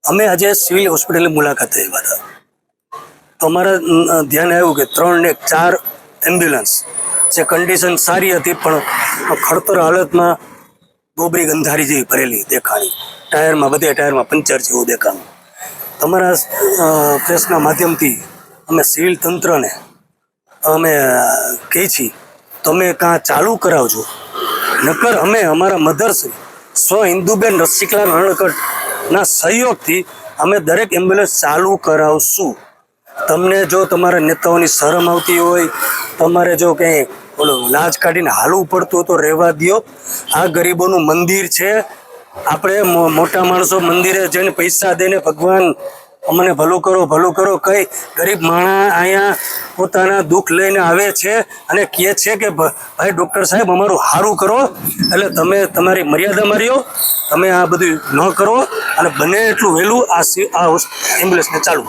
અમે આજે સિવિલ હોસ્પિટલની મુલાકાતે આવ્યા હતા, તો અમારા ધ્યાન આવ્યું કે 3 ને 4 એમ્બ્યુલન્સ જે કન્ડિશન સારી હતી પણ ખડતર હાલતમાં ગોબરી ગંધારી જેવી ભરેલી દેખાણી, ટાયરમાં બધે ટાયરમાં પંચર જેવું દેખાણું. તમારા પ્રેસના માધ્યમથી અમે સિવિલ તંત્રને અમે કહી છીએ તમે કાં ચાલુ કરાવજો, નકર અમે અમારા મધરશ્રી સ્વ હિન્દુબેન રસિકલાલ હણકટના સહયોગથી અમે દરેક એમ્બ્યુલન્સ ચાલુ કરાવશું. તમને જો તમારા નેતાઓની શરમ આવતી હોય, તમારે જો કંઈ લાજ કાઢીને હાલવું પડતું હોય તો રહેવા દો. આ ગરીબોનું મંદિર છે. આપણે મોટા માણસો મંદિરે જઈને પૈસા દઈને ભગવાન અમને ભલું કરો કઈ ગરીબ માણસ અહીંયા પોતાના દુઃખ લઈને આવે છે અને કહે છે કે ભાઈ ડૉક્ટર સાહેબ અમારું સારું કરો. એટલે તમે તમારી મર્યાદા માર્યો, તમે આ બધું ન કરો અને બને એટલું વહેલું આ એમ્બ્યુલન્સને ચાલુ.